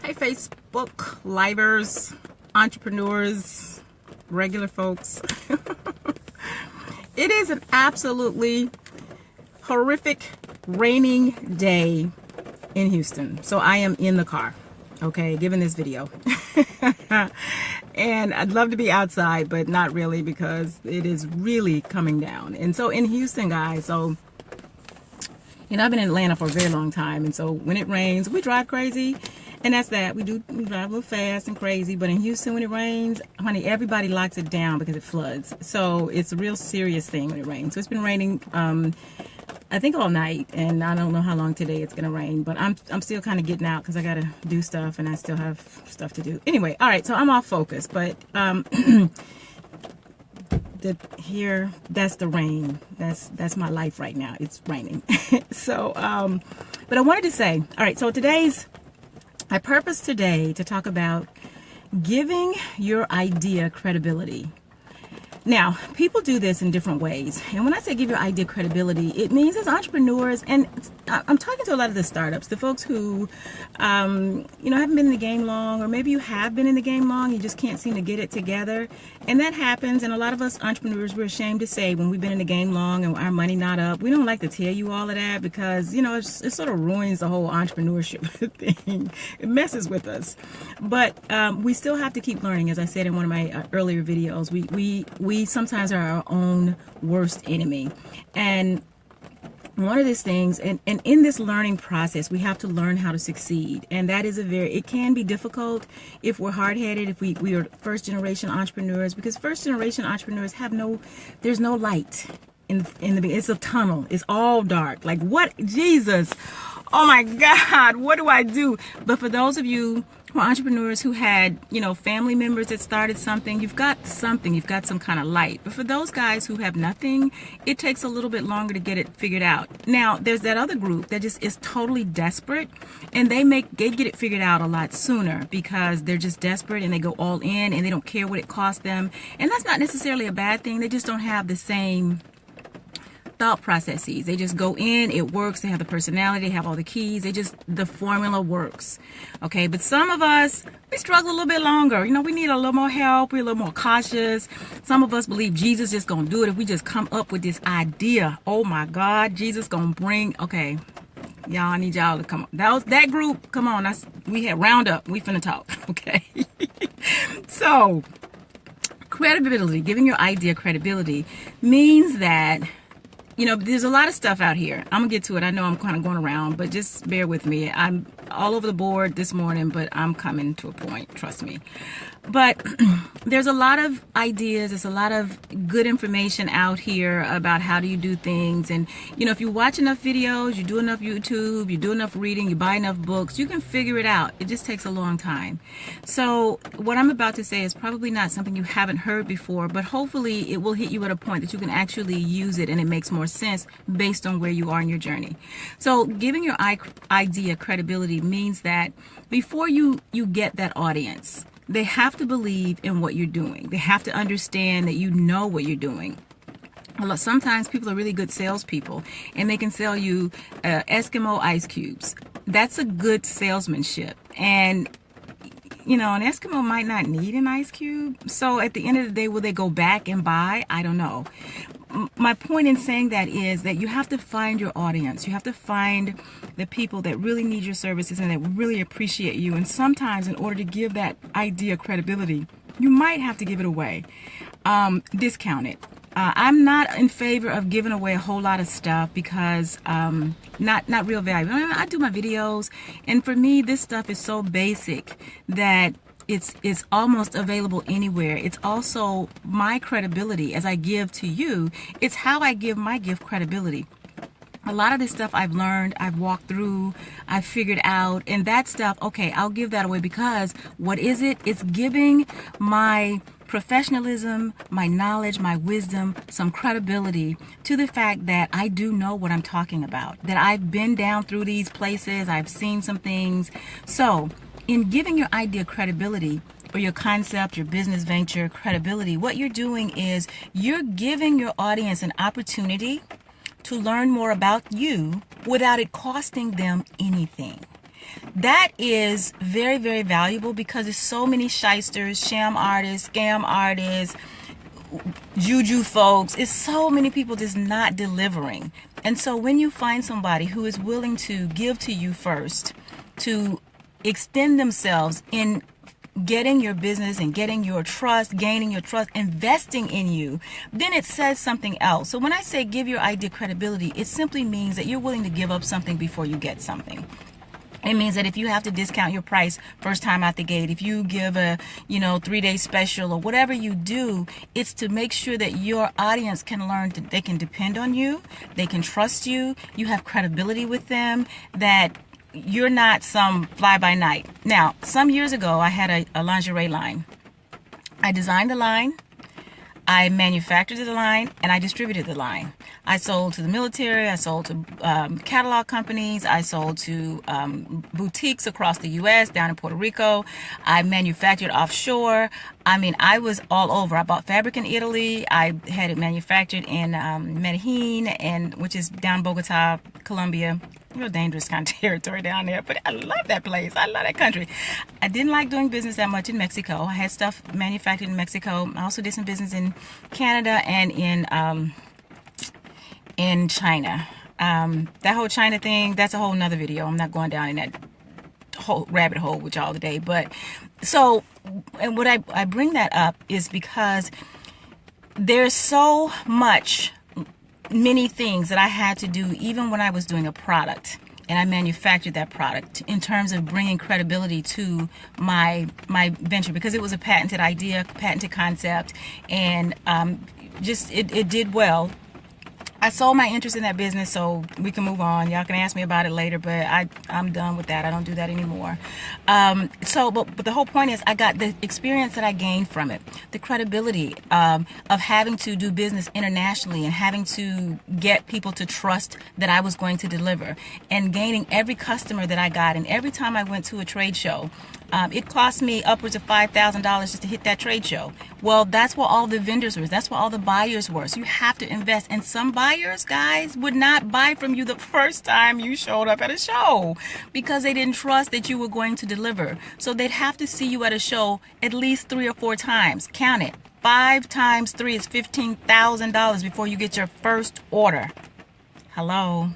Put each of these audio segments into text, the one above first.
Hey, Facebook livers, entrepreneurs, regular folks. It is an absolutely horrific raining day in Houston. So I am in the car, okay, giving this video. And I'd love to be outside, but not really, because it is really coming down. And so in Houston, guys, so, you know, I've been in Atlanta for a very long time. And so when it rains, we drive crazy. And that's that. We drive a little fast and crazy. But in Houston, when it rains, honey, everybody locks it down because it floods. So it's a real serious thing when it rains. So it's been raining, I think, all night. And I don't know how long today it's going to rain. But I'm still kind of getting out because I got to do stuff. And I still have stuff to do. Anyway, all right. So I'm off focus. But here, that's the rain. That's my life right now. It's raining. So, but I wanted to say, all right. So I purpose today to talk about giving your idea credibility. Now, people do this in different ways. And when I say give your idea credibility, it means as entrepreneurs, and I'm talking to a lot of the startups, the folks who, you know, haven't been in the game long, or maybe you have been in the game long, you just can't seem to get it together. And that happens. And a lot of us entrepreneurs, we're ashamed to say when we've been in the game long and our money not up, we don't like to tell you all of that because, you know, it sort of ruins the whole entrepreneurship thing. It messes with us. But we still have to keep learning. As I said in one of my earlier videos, we sometimes are our own worst enemy. And one of these things, and in this learning process, we have to learn how to succeed. And that is it can be difficult if we're hard-headed, if we are first-generation entrepreneurs, because first-generation entrepreneurs there's no light in the, it's a tunnel. It's all dark. Like, what? Jesus. Oh my God, what do I do? But for those of you who are entrepreneurs who had, you know, family members that started something, you've got some kind of light. But for those guys who have nothing, it takes a little bit longer to get it figured out. Now, there's that other group that just is totally desperate, and they get it figured out a lot sooner because they're just desperate and they go all in and they don't care what it costs them. And that's not necessarily a bad thing. They just don't have the same thought processes. They just go in, it works, they have the personality, they have all the keys, the formula works. Okay, but some of us, we struggle a little bit longer. You know, we need a little more help, we're a little more cautious. Some of us believe Jesus just gonna do it if we just come up with this idea. Oh my God, Jesus gonna bring, okay, y'all, I need y'all to come on. That group, come on, we had round up, we finna talk, okay? So, credibility, giving your idea credibility means that, you know, there's a lot of stuff out here. I'm going to get to it. I know I'm kind of going around, but just bear with me. I'm all over the board this morning, but I'm coming to a point. Trust me. But there's a lot of ideas. There's a lot of good information out here about how do you do things. And, you know, if you watch enough videos, you do enough YouTube, you do enough reading, you buy enough books, you can figure it out. It just takes a long time. So what I'm about to say is probably not something you haven't heard before, but hopefully it will hit you at a point that you can actually use it and it makes more sense based on where you are in your journey. So giving your idea credibility means that before you get that audience, they have to believe in what you're doing. They have to understand that you know what you're doing. Sometimes people are really good salespeople and they can sell you Eskimo ice cubes. That's a good salesmanship. And, you know, an Eskimo might not need an ice cube. So at the end of the day, will they go back and buy? I don't know. My point in saying that is that you have to find your audience. You have to find the people that really need your services and that really appreciate you. And sometimes in order to give that idea credibility, you might have to give it away, discount it. I'm not in favor of giving away a whole lot of stuff because not real value. I do my videos, and for me, this stuff is so basic that it's almost available anywhere. It's also my credibility as I give to you. It's how I give my gift credibility. A lot of this stuff I've learned, I've walked through, I've figured out, and that stuff, okay, I'll give that away because what is it? It's giving my professionalism, my knowledge, my wisdom, some credibility to the fact that I do know what I'm talking about, that I've been down through these places, I've seen some things. So in giving your idea credibility, or your concept, your business venture credibility, what you're doing is you're giving your audience an opportunity to learn more about you without it costing them anything. That is very, very valuable because there's so many shysters, sham artists, scam artists, juju folks. It's so many people just not delivering. And so when you find somebody who is willing to give to you first, to extend themselves in getting your business and getting your trust, gaining your trust, investing in you, then it says something else. So when I say give your idea credibility, it simply means that you're willing to give up something before you get something. It means that if you have to discount your price first time out the gate, if you give a 3-day special or whatever you do, it's to make sure that your audience can learn that they can depend on you, they can trust you, you have credibility with them, that you're not some fly-by-night. Now, some years ago, I had a lingerie line. I designed the line, I manufactured the line, and I distributed the line. I sold to the military, I sold to catalog companies, I sold to boutiques across the U.S., down in Puerto Rico. I manufactured offshore. I mean, I was all over. I bought fabric in Italy. I had it manufactured in Medellin, which is down Bogota, Colombia. Real dangerous kind of territory down there, but I love that place. I love that country. I didn't like doing business that much in Mexico. I had stuff manufactured in Mexico. I also did some business in Canada and in China. That whole China thing, that's a whole nother video. I'm not going down in that whole rabbit hole with y'all today. But so, and what I bring that up is because there's so many things that I had to do even when I was doing a product and I manufactured that product in terms of bringing credibility to my venture, because it was a patented idea, patented concept, and it did well. I sold my interest in that business, so we can move on. Y'all can ask me about it later, but I'm done with that. I don't do that anymore. But the whole point is I got the experience that I gained from it, the credibility of having to do business internationally and having to get people to trust that I was going to deliver, and gaining every customer that I got. And every time I went to a trade show, it cost me upwards of $5,000 just to hit that trade show. Well, that's where all the vendors were. That's where all the buyers were. So you have to invest. And some buyers, guys, would not buy from you the first time you showed up at a show because they didn't trust that you were going to deliver. So they'd have to see you at a show at least 3 or 4 times. Count it. 5 times 3 is $15,000 before you get your first order. Hello?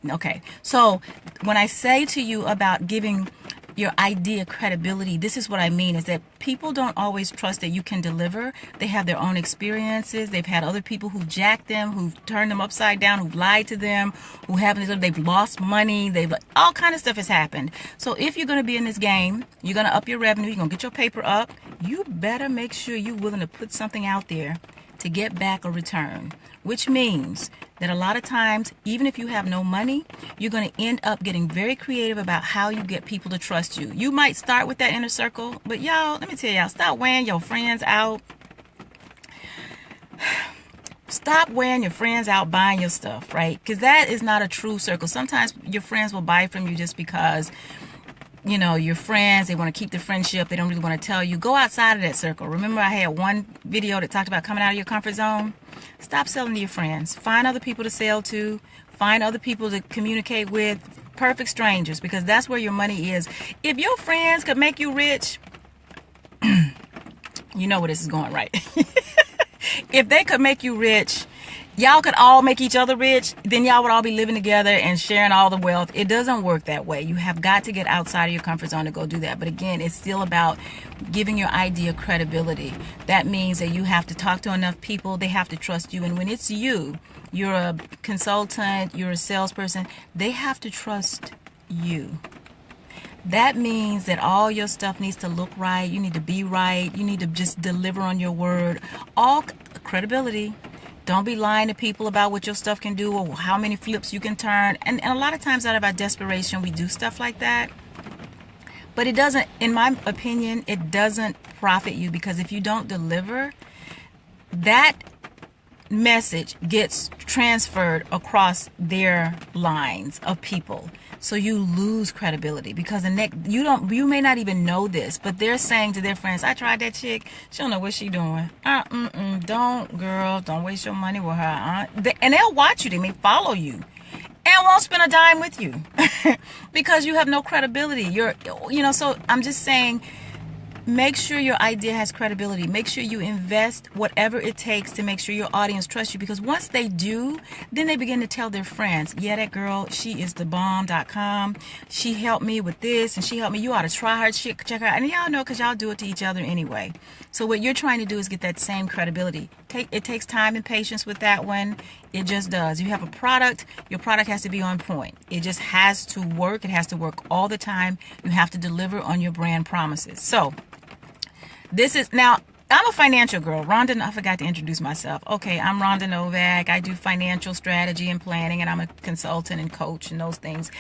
Okay, so when I say to you about giving your idea credibility, this is what I mean, is that people don't always trust that you can deliver. They have their own experiences. They've had other people who've jacked them, who've turned them upside down, who've lied to them, they've lost money, all kind of stuff has happened. So if you're going to be in this game, you're going to up your revenue, you're going to get your paper up, you better make sure you're willing to put something out there to get back a return, which means that a lot of times, even if you have no money, you're going to end up getting very creative about how you get people to trust you. You might start with that inner circle, but y'all, let me tell y'all, stop wearing your friends out. Stop wearing your friends out buying your stuff, right? Because that is not a true circle. Sometimes your friends will buy from you just because your friends, they want to keep the friendship. They don't really want to tell you. Go outside of that circle. Remember, I had one video that talked about coming out of your comfort zone. Stop selling to your friends. Find other people to sell to. Find other people to communicate with. Perfect strangers, because that's where your money is. If your friends could make you rich, you know where this is going, right? If they could make you rich, y'all could all make each other rich, then y'all would all be living together and sharing all the wealth. It doesn't work that way. You have got to get outside of your comfort zone to go do that. But again, it's still about giving your idea credibility. That means that you have to talk to enough people. They have to trust you. And when it's you're a consultant, you're a salesperson, they have to trust you. That means that all your stuff needs to look right. You need to be right. You need to just deliver on your word. All credibility. Don't be lying to people about what your stuff can do or how many flips you can turn. And a lot of times out of our desperation, we do stuff like that. But it doesn't, in my opinion, it doesn't profit you, because if you don't deliver, that message gets transferred across their lines of people. So you lose credibility, because you may not even know this, but they're saying to their friends, I tried that chick, she don't know what she doing. Don't waste your money with her. And they'll watch you, they may follow you. and won't spend a dime with you because you have no credibility. So I'm just saying, make sure your idea has credibility. Make sure you invest whatever it takes to make sure your audience trusts you, because once they do, then they begin to tell their friends, yeah, that girl, she is the bomb.com. She helped me with this and she helped me. You ought to try her, check her out. And y'all know, because y'all do it to each other anyway. So what you're trying to do is get that same credibility. It takes time and patience with that one. It just does. You have a product, your product has to be on point. It just has to work. It has to work all the time. You have to deliver on your brand promises. So now, I'm a financial girl. Rhonda, I forgot to introduce myself. Okay, I'm Rhonda Novak. I do financial strategy and planning, and I'm a consultant and coach and those things.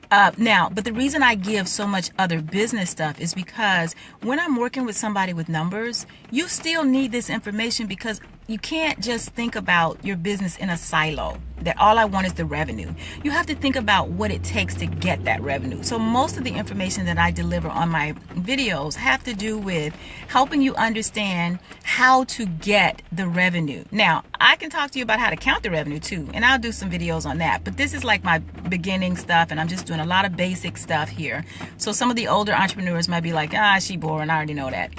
But the reason I give so much other business stuff is because when I'm working with somebody with numbers, you still need this information, because you can't just think about your business in a silo, that all I want is the revenue. You have to think about what it takes to get that revenue. So most of the information that I deliver on my videos have to do with helping you understand how to get the revenue. Now, I can talk to you about how to count the revenue too, and I'll do some videos on that. But this is like my beginning stuff, and I'm just doing a lot of basic stuff here. So some of the older entrepreneurs might be like, she boring, I already know that.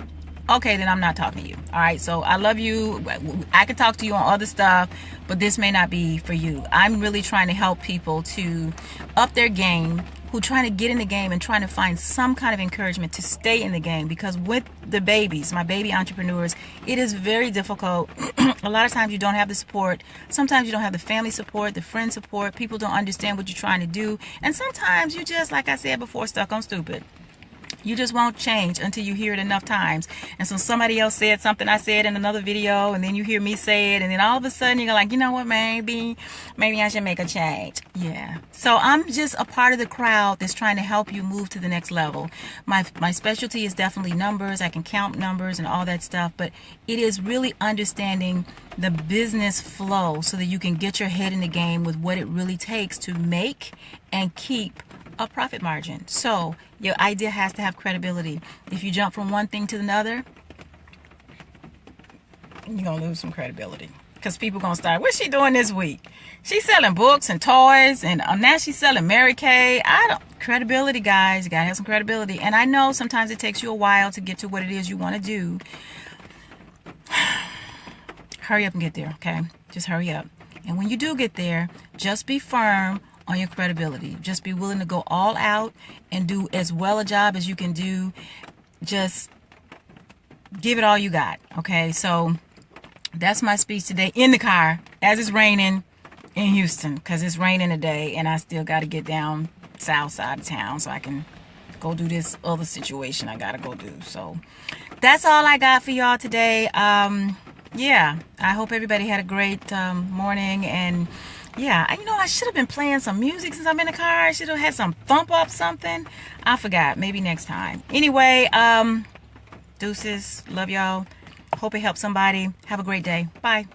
Okay, then I'm not talking to you. All right, so I love you. I can talk to you on other stuff, but this may not be for you. I'm really trying to help people to up their game, who trying to get in the game and trying to find some kind of encouragement to stay in the game. Because with the babies, my baby entrepreneurs, it is very difficult. A lot of times you don't have the support. Sometimes you don't have the family support, the friend support. People don't understand what you're trying to do. And sometimes you just, like I said before, stuck on stupid. You just won't change until you hear it enough times. And so somebody else said something I said in another video, and then you hear me say it, and then all of a sudden you're like, you know what, maybe I should make a change. Yeah. So I'm just a part of the crowd that's trying to help you move to the next level. My specialty is definitely numbers. I can count numbers and all that stuff, but it is really understanding the business flow so that you can get your head in the game with what it really takes to make and keep a profit margin. So your idea has to have credibility. If you jump from one thing to another, you're going to lose some credibility, because people going to start, what's she doing this week? She's selling books and toys, and now she's selling Mary Kay. Credibility, guys. You got to have some credibility. And I know sometimes it takes you a while to get to what it is you want to do. Hurry up and get there, okay? Just hurry up. And when you do get there, just be firm on your credibility. Just be willing to go all out and do as well a job as you can do. Just give it all you got. Okay, so that's my speech today in the car as it's raining in Houston, because it's raining today and I still got to get down south side of town so I can go do this other situation I got to go do. So that's all I got for y'all today. Yeah, I hope everybody had a great morning. And yeah, I should have been playing some music since I'm in the car. I should have had some thump up something. I forgot. Maybe next time. Anyway, deuces. Love y'all. Hope it helps somebody. Have a great day. Bye.